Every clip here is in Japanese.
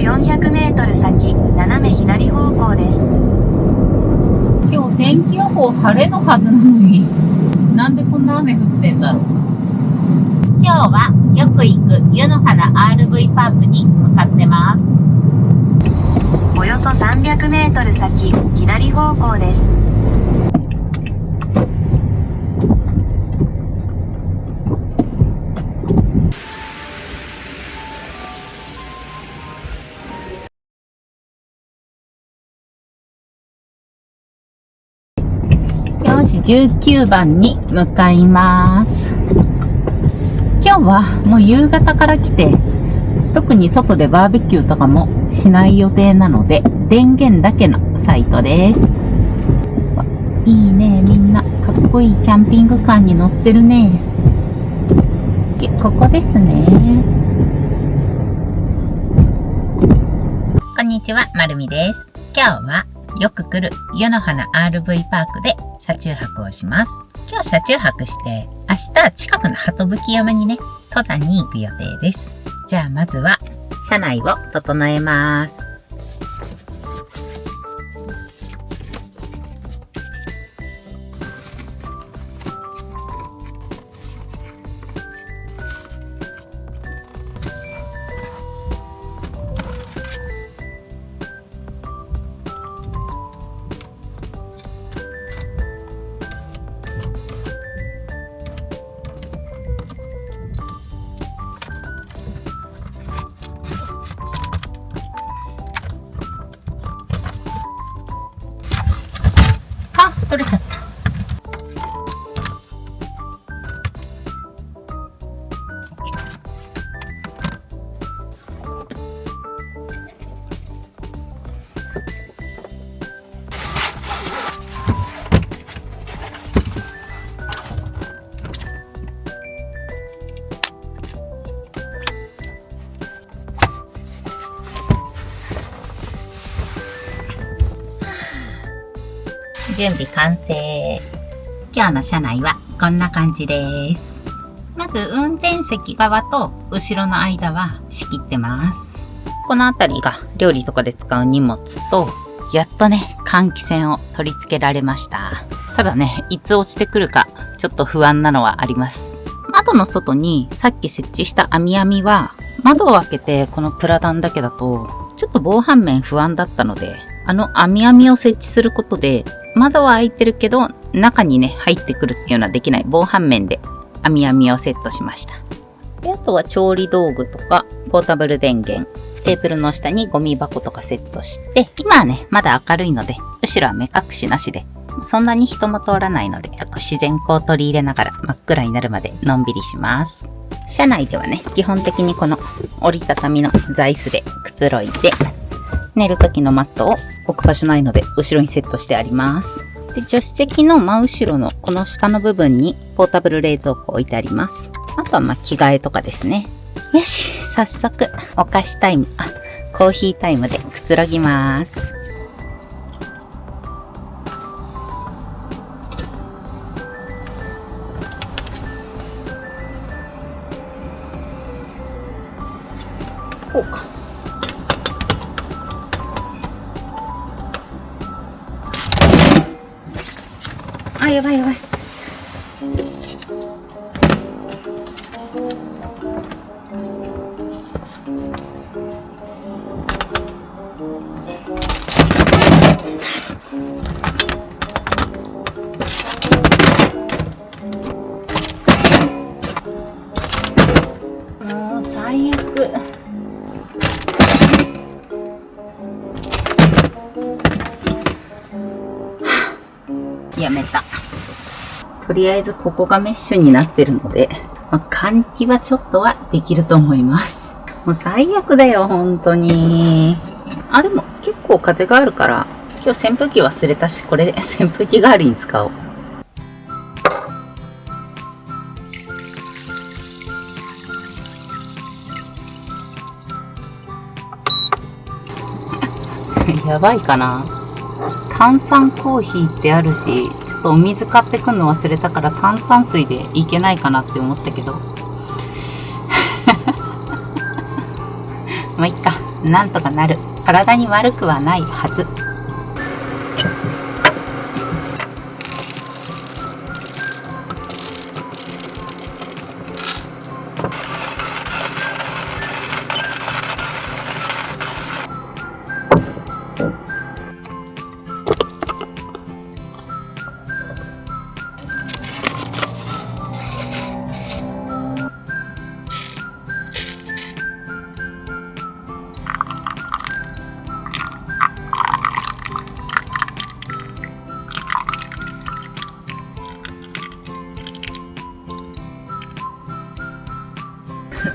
400メートル先、斜め左方向です。今日天気予報晴れのはずなのに、なんでこんな雨降ってんだろう。今日はよく行く湯の花 RV パークに向かってます。およそ300メートル先、左方向です。よし、19番に向かいます。今日はもう夕方から来て、特に外でバーベキューとかもしない予定なので、電源だけのサイトです。いいね、みんなかっこいいキャンピングカーに乗ってるね。ここですね。こんにちは、まるみです。今日はよく来る湯の花 RV パークで車中泊をします。今日車中泊して、明日近くの鳩吹山にね、登山に行く予定です。じゃあまずは車内を整えます。取れちゃった。準備完成。今日の車内はこんな感じです。まず運転席側と後ろの間は仕切ってます。この辺りが料理とかで使う荷物と、やっとね、換気扇を取り付けられました。ただね、いつ落ちてくるかちょっと不安なのはあります。窓の外にさっき設置した網網は、窓を開けてこのプラダンだけだとちょっと防犯面不安だったので、網網を設置することで窓は開いてるけど中にね入ってくるっていうのはできない、防犯面で網網をセットしました。で、あとは調理道具とかポータブル電源、テーブルの下にゴミ箱とかセットして、今はねまだ明るいので後ろは目隠しなしで、そんなに人も通らないので、ちょっと自然光を取り入れながら真っ暗になるまでのんびりします。車内ではね基本的にこの折りたたみの座椅子でくつろいで、寝る時のマットを置く場所ないので後ろにセットしてあります。で、助手席の真後ろのこの下の部分にポータブル冷蔵庫置いてあります。あとは着替えとかですね。よし、早速お菓子タイム、コーヒータイムでくつろぎます。こうか。やばいやばい。もう最悪。やめた。とりあえずここがメッシュになってるので、換気はちょっとはできると思います。もう最悪だよ、本当に。でも結構風があるから、今日扇風機忘れたし、これで扇風機代わりに使おう。やばいかな。炭酸コーヒーってあるし、ちょっとお水買ってくんの忘れたから炭酸水でいけないかなって思ったけどまあいっか。なんとかなる。体に悪くはないはず。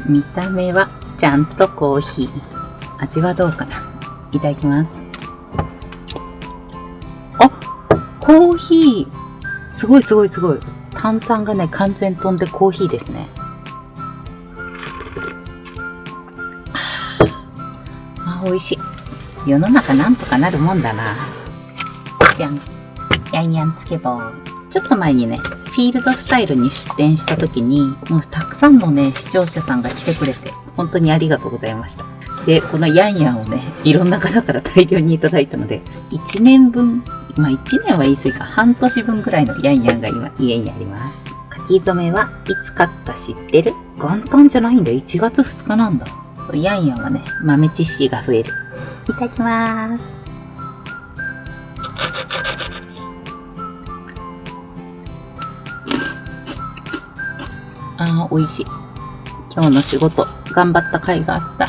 見た目はちゃんとコーヒー。味はどうかな。いただきます。あ、コーヒー。すごいすごいすごい。炭酸がね、完全飛んでコーヒーですね。あ、美味しい。世の中なんとかなるもんだな。じゃん。ヤンヤンつけ棒。ちょっと前にね、フィールドスタイルに出店した時に、もうたくさんのね、視聴者さんが来てくれて、本当にありがとうございました。で、このヤンヤンをね、いろんな方から大量にいただいたので、1年分、まあ1年は言い過ぎか、半年分くらいのヤンヤンが今家にあります。書き初めはいつ書くか知ってる？元旦じゃないんだ、1月2日なんだ。ヤンヤンはね、豆知識が増える。いただきます。あー、美味しい。今日の仕事、頑張った甲斐があった。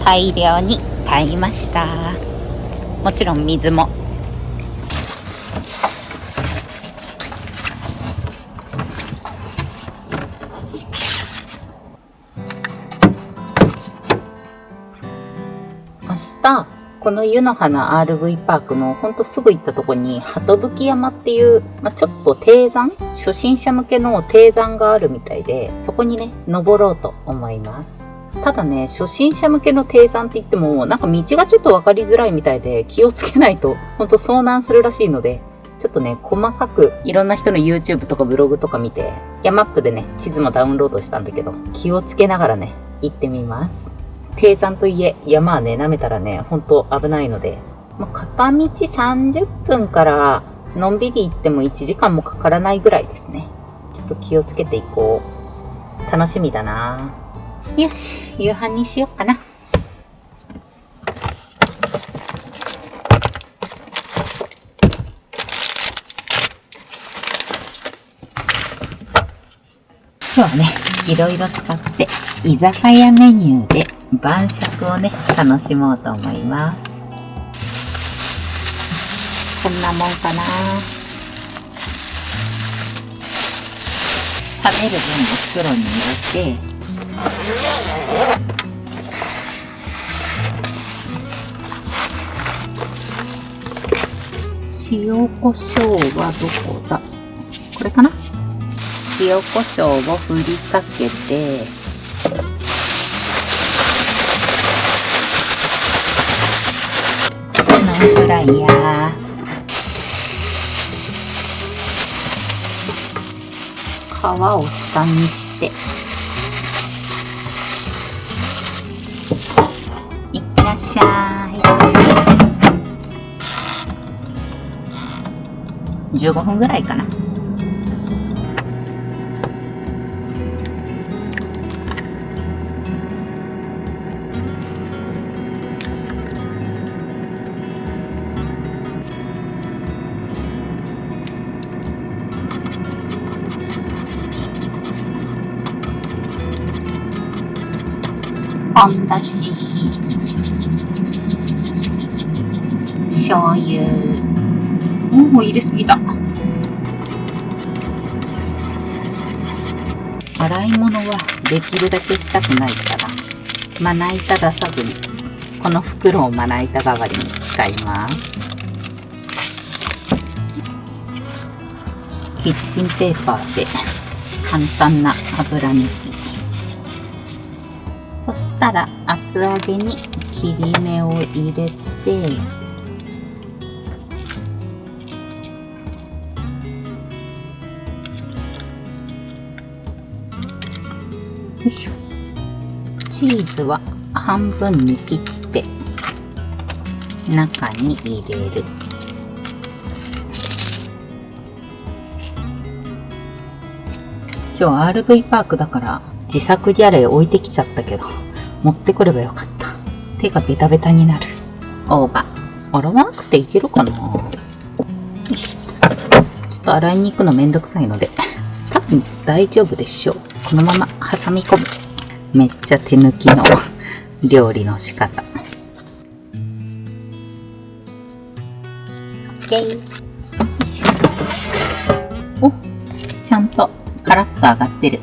大量に買いました。もちろん水も。明日この湯の花 RV パークのほんとすぐ行ったとこに鳩吹山っていう、ちょっと低山、初心者向けの低山があるみたいで、そこにね登ろうと思います。ただね、初心者向けの低山って言っても、なんか道がちょっと分かりづらいみたいで、気をつけないと、ほんと遭難するらしいので、ちょっとね、細かくいろんな人の YouTube とかブログとか見て、ヤマップでね、地図もダウンロードしたんだけど、気をつけながらね、行ってみます。低山といえ、山はね、舐めたらね、ほんと危ないので、片道30分からのんびり行っても1時間もかからないぐらいですね。ちょっと気をつけていこう。楽しみだな。よし、夕飯にしようかな。今日はね、いろいろ使って居酒屋メニューで晩酌をね、楽しもうと思います。こんなもんかな。食べる分袋に入れて、塩コショウはどこだ？これかな？塩コショウを振りかけて、ノンフライヤー、皮を下にして、いってらっしゃい。15分ぐらいかな。ポンだし。醤油。もう入れすぎた。洗い物はできるだけしたくないから、まな板出さずに、この袋をまな板代わりに使います。キッチンペーパーで簡単な油抜き。そしたら厚揚げに切り目を入れて、よいしょ。チーズは半分に切って中に入れる。今日 RV パークだから自作ギャレー置いてきちゃったけど、持ってくればよかった。手がベタベタになる。大葉洗わなくていけるかな。よし。ちょっと洗いに行くのめんどくさいので多分大丈夫でしょう。このまま挟み込む。めっちゃ手抜きの料理の仕方。 OK。 よいしょ。お、ちゃんとカラッと揚がってる。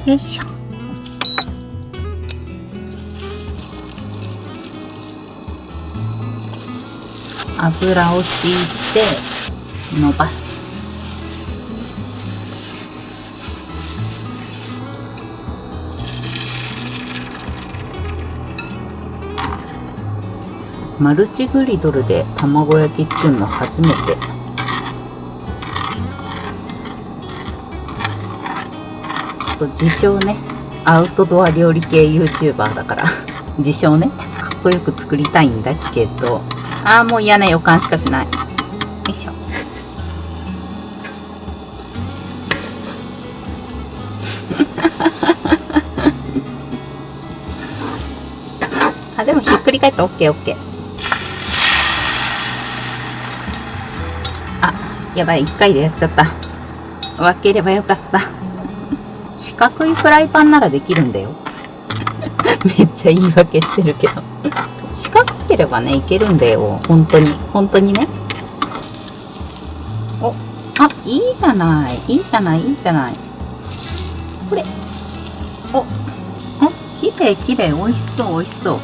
よいしょ。油を敷いて伸ばす。マルチグリドルで卵焼き作るの初めて。ちょっと自称ね、アウトドア料理系 YouTuber だから自称ね、かっこよく作りたいんだけど、もう嫌な予感しかしない。よいしょ。でもひっくり返った。 OKOK。 やばい、1回でやっちゃった。分ければよかった。四角いフライパンならできるんだよめっちゃ言い訳してるけど四角ければね、いけるんだよ。本当に本当にね。いいじゃない、いいじゃない、いいじゃない。これ、きれいきれい。美味しそう、美味しそう。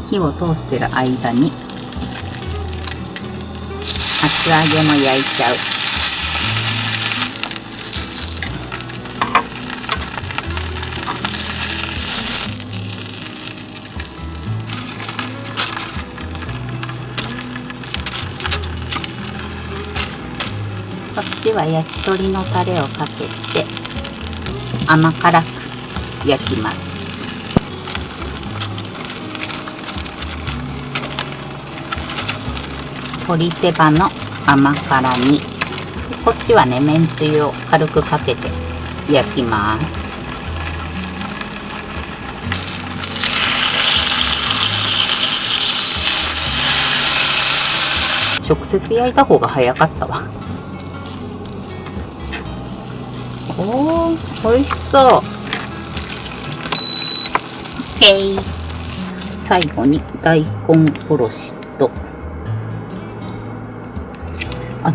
火を通してる間に厚揚げも焼いちゃう。こっちは焼き鳥のタレをかけて甘辛く焼きます。鶏手羽の甘辛煮。こっちはね、めんつゆを軽くかけて焼きます。直接焼いた方が早かったわ。美味しそう。 OK。 最後に大根おろしと、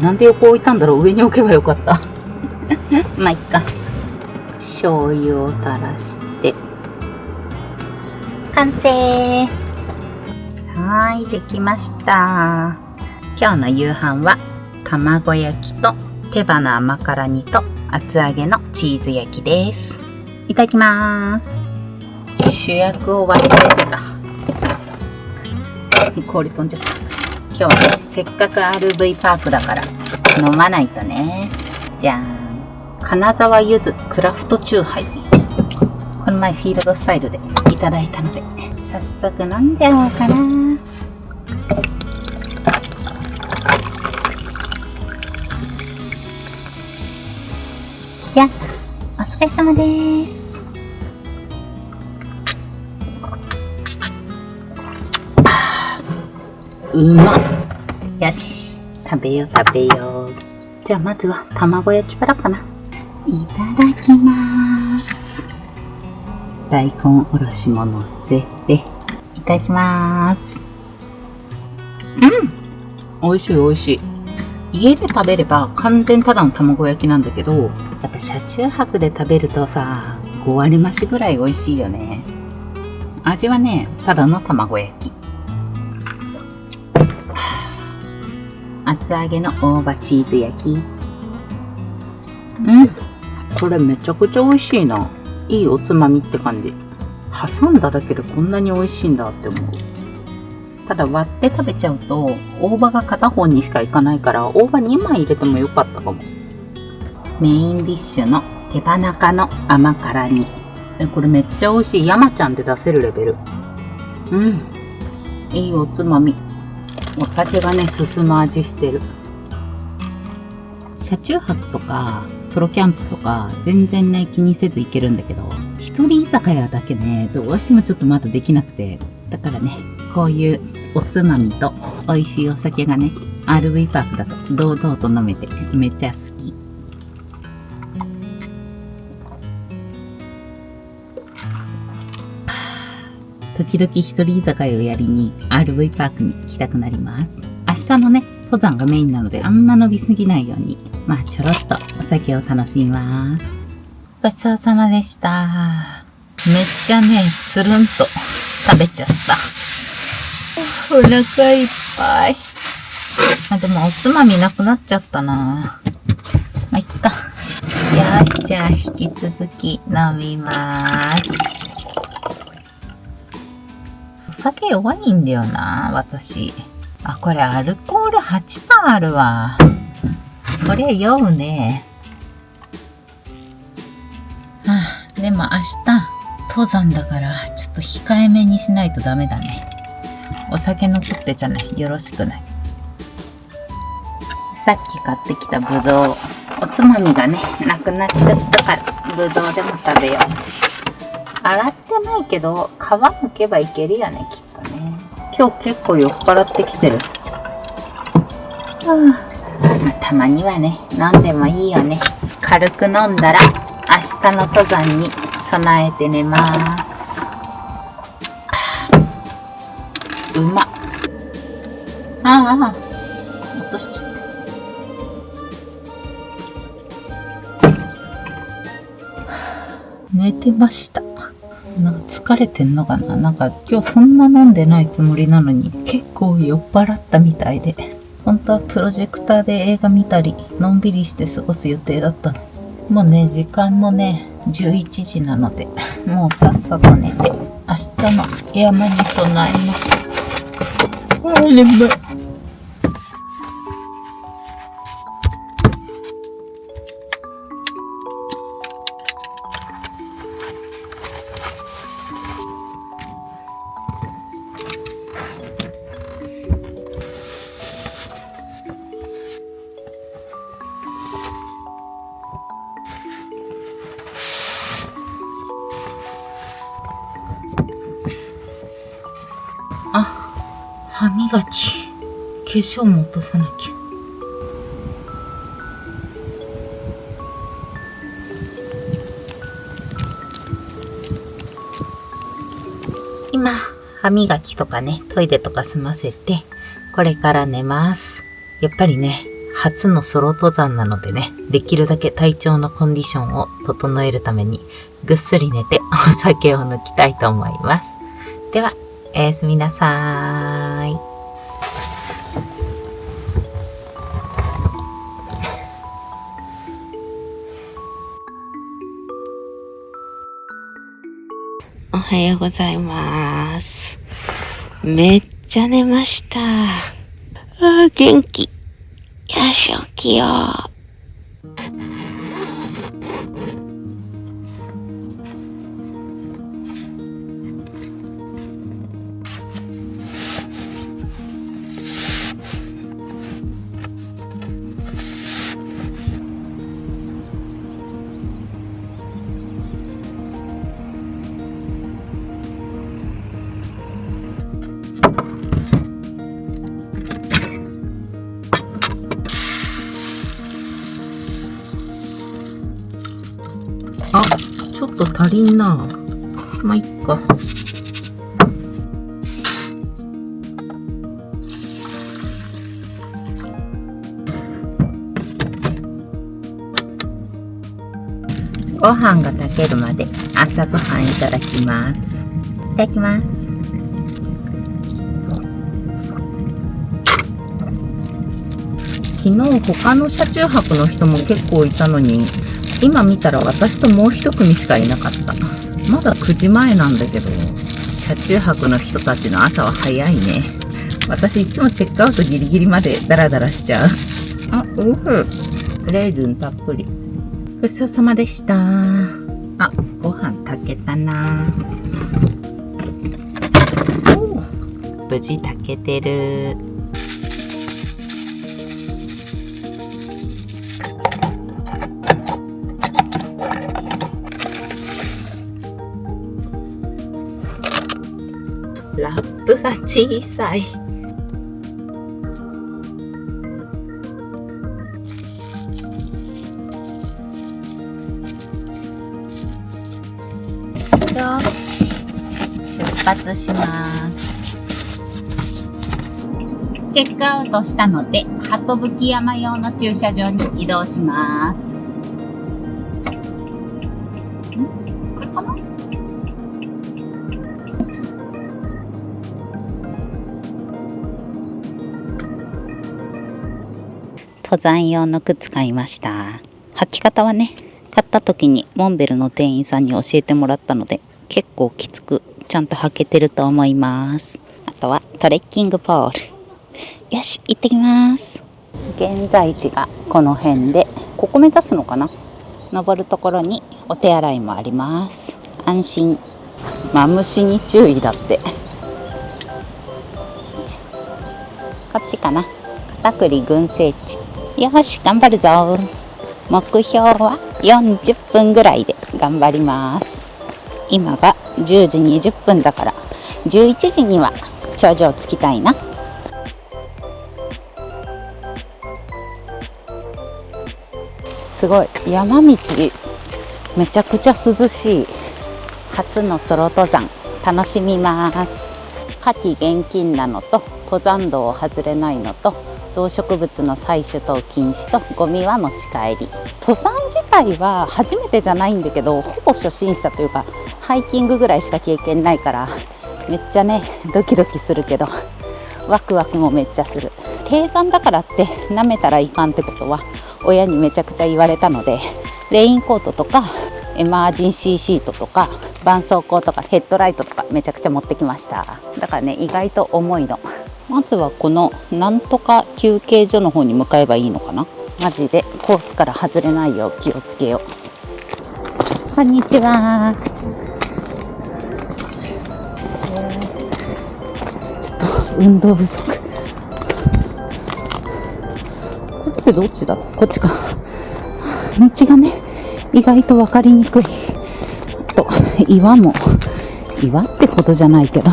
なんで横置いたんだろう。上に置けばよかったまあいっか。醤油を垂らして完成。はい、できました。今日の夕飯は卵焼きと手羽の甘辛煮と厚揚げのチーズ焼きです。いただきます。主役を忘れてた。氷飛んじゃった。今日はね、せっかく RV パークだから飲まないとね。じゃん。金沢ゆずクラフトチューハイ。この前フィールドスタイルでいただいたので、早速飲んじゃおうかな。じゃあ、お疲れ様です。うまっ。よし、食べよう食べよう。じゃあまずは卵焼きからかな。いただきます。大根おろしものせて、ただきます。美味しい美味しい。家で食べれば完全ただの卵焼きなんだけど、やっぱ車中泊で食べるとさ、5割増しぐらい美味しいよね。味はね、ただの卵焼き。厚揚げの大葉チーズ焼き。これめちゃくちゃ美味しいな。いいおつまみって感じ。挟んだだけでこんなに美味しいんだって思う。ただ割って食べちゃうと大葉が片方にしかいかないから大葉2枚入れてもよかったかも。メインディッシュの手羽中の甘辛煮。これめっちゃ美味しい。山ちゃんで出せるレベル。いいおつまみ。お酒がね進む味してる。車中泊とかソロキャンプとか全然ね気にせず行けるんだけど、一人居酒屋だけねどうしてもちょっとまだできなくて、だからねこういうおつまみと美味しいお酒がね RV パークだと堂々と飲めてめっちゃ好き。時々一人居酒屋をやりに RV パークに行きたくなります。明日のね登山がメインなのであんま伸びすぎないように、ちょろっとお酒を楽しみます。ごちそうさまでした。めっちゃねスルンと食べちゃった。お腹いっぱい。でもおつまみなくなっちゃったな。いっか。よし、じゃあ引き続き飲みます。お酒弱いんだよな、私。これアルコール 8% あるわ。そりゃ酔うね。でも明日、登山だからちょっと控えめにしないとダメだね。お酒残ってちゃない。よろしくない。さっき買ってきたぶどう。おつまみがね、なくなっちゃったから、ぶどうでも食べよう。洗ってないけど、皮むけばいけるよね、きっとね。今日結構酔っ払ってきてる。たまにはね、飲んでもいいよね。軽く飲んだら、明日の登山に備えて寝ます。うまっ。落としちゃった。寝てました。なんか疲れてんのかな。なんか今日そんな飲んでないつもりなのに結構酔っ払ったみたいで、本当はプロジェクターで映画見たりのんびりして過ごす予定だったの。もうね時間もね11時なので、もうさっさと寝て明日の山に備えます。眠い。歯磨き。化粧も落とさなきゃ。今、歯磨きとかね、トイレとか済ませて、これから寝ます。やっぱりね、初のソロ登山なのでね、できるだけ体調のコンディションを整えるために、ぐっすり寝てお酒を抜きたいと思います。では、おやすみなさーい。おはようございます。めっちゃ寝ました。元気。よし、起きよう。ちょっと足りんな。いっか。ご飯が炊けるまで朝ごはんいただきます。いただきます。昨日他の車中泊の人も結構いたのに、今見たら私ともう一組しかいなかった。まだ9時前なんだけど、車中泊の人たちの朝は早いね。私いつもチェックアウトギリギリまでダラダラしちゃう。あ、レーズンたっぷり。ごちそうさまでした。あ、ご飯炊けたな。無事炊けてる。ラップが小さい。よし、出発します。チェックアウトしたので、鳩吹山用の駐車場に移動します。これかな？登山用の靴買いました。履き方はね、買った時にモンベルの店員さんに教えてもらったので、結構きつくちゃんと履けてると思います。あとはトレッキングポール。よし、行ってきます。現在地がこの辺で、ここ目指すのかな。登るところにお手洗いもあります。安心。マムシに注意だって。こっちかな。片栗群生地。よし、頑張るぞ。目標は40分ぐらいで頑張ります。今が10時20分だから11時には頂上着きたいな。すごい、山道めちゃくちゃ涼しい。初のソロ登山楽しみます。夏季厳禁なのと登山道を外れないのと動植物の採取等禁止とゴミは持ち帰り。登山自体は初めてじゃないんだけど、ほぼ初心者というかハイキングぐらいしか経験ないからめっちゃねドキドキするけどワクワクもめっちゃする。低山だからって舐めたらいかんってことは親にめちゃくちゃ言われたので、レインコートとかエマージンシーシートとか絆創膏とかヘッドライトとかめちゃくちゃ持ってきました。だからね意外と重いの。まずはこのなんとか休憩所の方に向かえばいいのかな。マジでコースから外れないよう気をつけよう。こんにちは。ちょっと運動不足。これってどっちだろう。こっちか。道がね意外と分かりにくい。あと岩も岩ってほどじゃないけど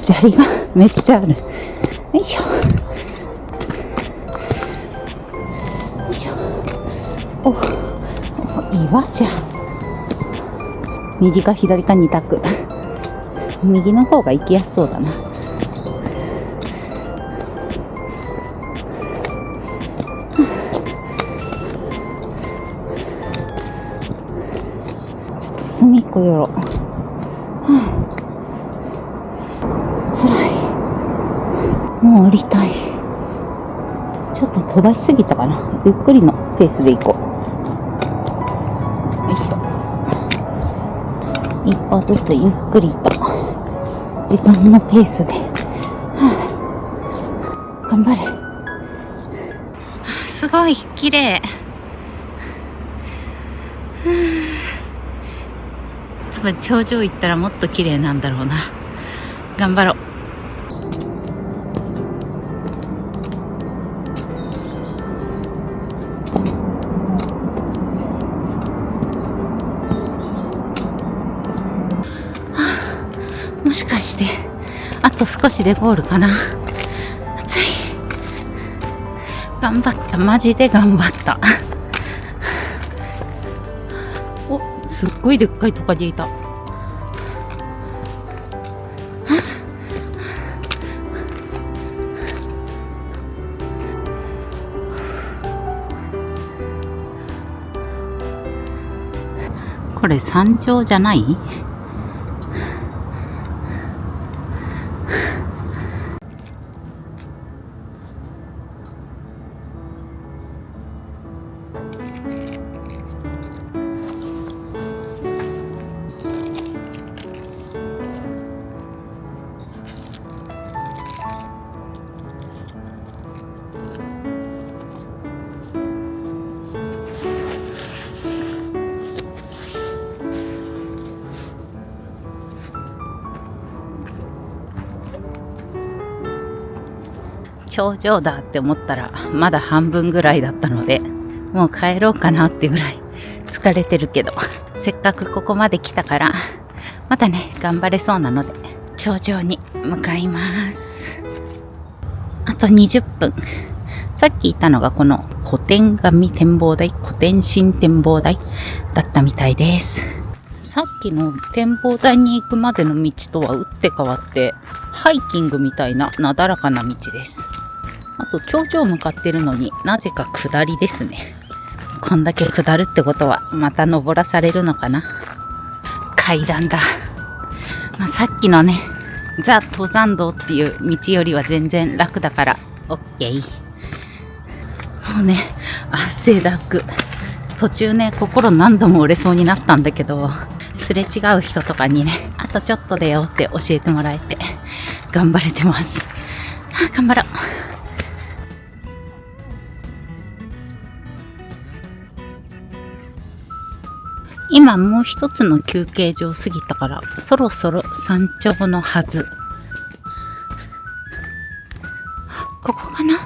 砂利がめっちゃある。よいしょよいしょ。お、岩じゃん。右か左か2択。右の方が行きやすそうだな。ちょっと隅っこ寄ろう。もう降りたい。ちょっと飛ばしすぎたかな。ゆっくりのペースで行こう。よいしょ。一歩ずつゆっくりと自分のペースで、頑張れ。すごい綺麗。多分頂上行ったらもっと綺麗なんだろうな。頑張ろう。もしかしてあと少しでゴールかな。暑い。頑張った。マジで頑張った。お、すっごいでっかいトカゲいた。これ山頂じゃない？頂上だって思ったらまだ半分ぐらいだったので、もう帰ろうかなってぐらい疲れてるけど、せっかくここまで来たからまたね頑張れそうなので頂上に向かいます。あと20分。さっき言ったのがこの古典神展望台、古典新展望台だったみたいです。さっきの展望台に行くまでの道とは打って変わってハイキングみたいななだらかな道です。あと頂上向かってるのになぜか下りですね。こんだけ下るってことはまた登らされるのかな。階段だ。さっきのねザ登山道っていう道よりは全然楽だから OK。 もうね汗だく。途中ね心何度も折れそうになったんだけど、すれ違う人とかにねあとちょっとだよって教えてもらえて頑張れてます。頑張ろう。今もう一つの休憩所を過ぎたからそろそろ山頂のはず。ここかな。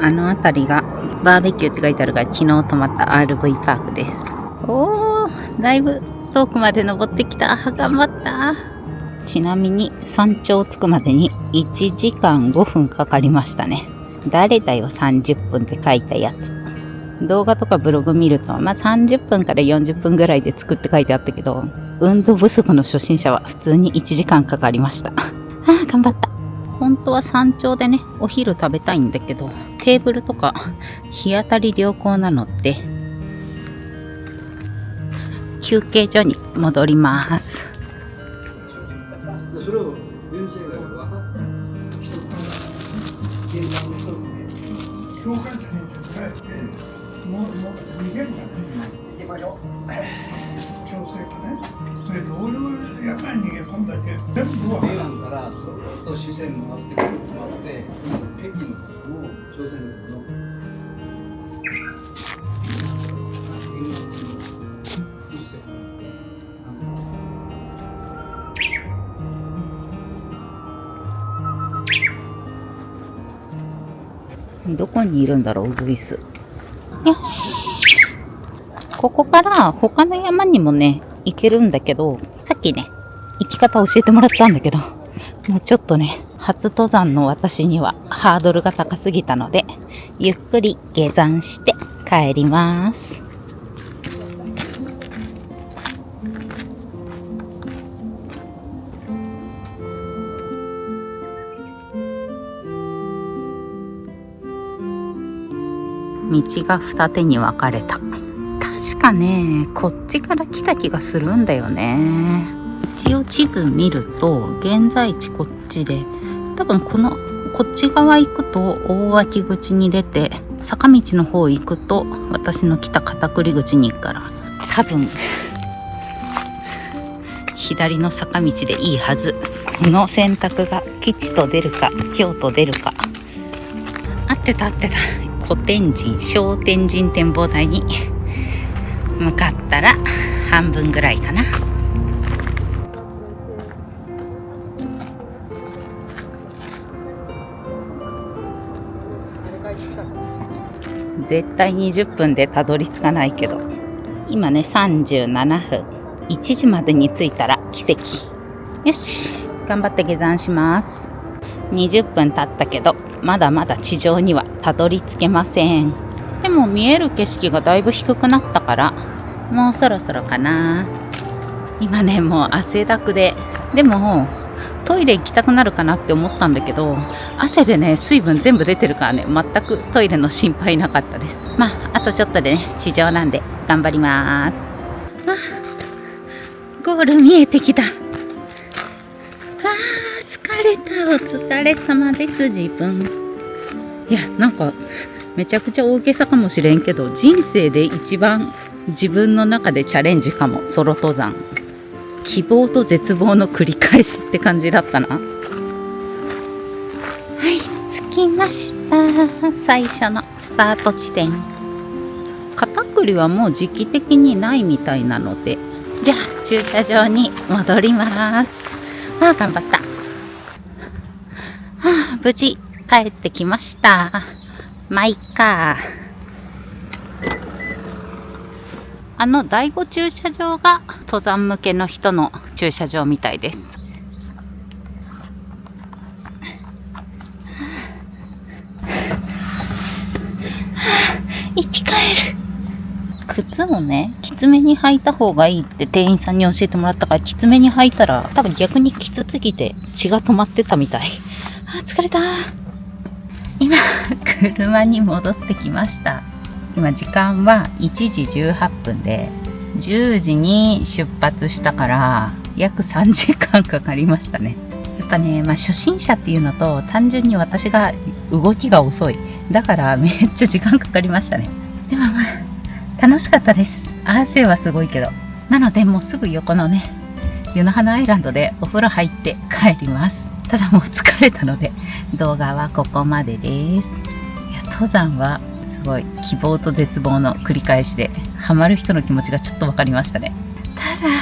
あの辺りがバーベキューって書いてあるから昨日泊まった RV パークです。おー、だいぶ遠くまで登ってきた。頑張った。ちなみに山頂着くまでに1時間5分かかりましたね。誰だよ30分って書いたやつ。動画とかブログ見ると30分から40分ぐらいで着くって書いてあったけど、運動不足の初心者は普通に1時間かかりました。頑張った。本当は山頂でねお昼食べたいんだけど、テーブルとか日当たり良好なので休憩所に戻ります。それを先生が分かった紹介者に伝えてもう逃げるかね調整かね。それどういう山に逃げ込んだっけ。全部は平安からずっと視線回ってくる回って北京の方も朝鮮の方のどこにいるんだろうウグイス。よし、ここから他の山にもね行けるんだけど、さっきね行き方教えてもらったんだけど、もうちょっとね初登山の私にはハードルが高すぎたのでゆっくり下山して帰ります。道が二手に分かれた。確かねこっちから来た気がするんだよね。一応地図見ると現在地こっちで、多分こっち側行くと大脇口に出て、坂道の方行くと私の来た片栗口に行くから、多分左の坂道でいいはず。この選択が吉と出るか凶と出るか。合ってた。小天神小天神展望台に向かったら半分ぐらいかな。絶対20分でたどり着かないけど、今ね37分、1時までに着いたら奇跡。よし、頑張って下山します。20分経ったけどまだまだ地上にはたどり着けません。でも見える景色がだいぶ低くなったからもうそろそろかな。今ねもう汗だくで、でもトイレ行きたくなるかなって思ったんだけど、汗でね水分全部出てるからね、全くトイレの心配なかったです。まああとちょっとでね地上なんで頑張ります。ゴール見えてきた。疲れた。お疲れ様です。自分いやなんかめちゃくちゃ大げさかもしれんけど、人生で一番自分の中でチャレンジかも。ソロ登山、希望と絶望の繰り返しって感じだったな。はい、着きました。最初のスタート地点。片栗はもう時期的にないみたいなので、じゃあ駐車場に戻ります。頑張った。無事帰ってきました。まあいっか。第5駐車場が登山向けの人の駐車場みたいです。生き返る。靴をねきつめに履いた方がいいって店員さんに教えてもらったから、きつめに履いたら多分逆にきつすぎて血が止まってたみたい。疲れた。今車に戻ってきました。今時間は1時18分で10時に出発したから約3時間かかりましたね。やっぱね、初心者っていうのと単純に私が動きが遅いだからめっちゃ時間かかりましたね。でも楽しかったです。汗はすごいけど。なのでもうすぐ横のね湯の花アイランドでお風呂入って帰ります。ただもう疲れたので動画はここまでです。いや登山はすごい希望と絶望の繰り返しで、ハマる人の気持ちがちょっと分かりましたね。ただ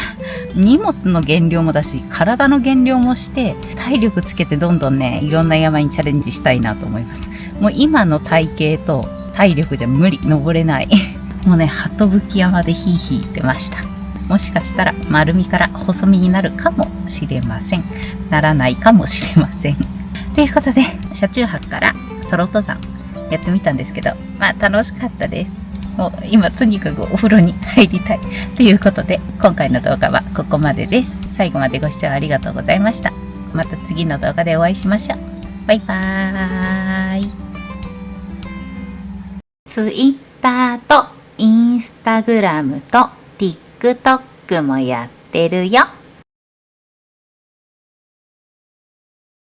荷物の減量もだし体の減量もして体力つけてどんどんねいろんな山にチャレンジしたいなと思います。もう今の体型と体力じゃ無理、登れないもうね鳩吹山でヒーヒー言ってました。もしかしたら丸みから細身になるかもしれません。ならないかもしれません。ということで車中泊からソロ登山やってみたんですけど、楽しかったです。もう今とにかくお風呂に入りたいということで今回の動画はここまでです。最後までご視聴ありがとうございました。また次の動画でお会いしましょう。バイバーイ。Twitter と Instagram とTikTok もやってるよ。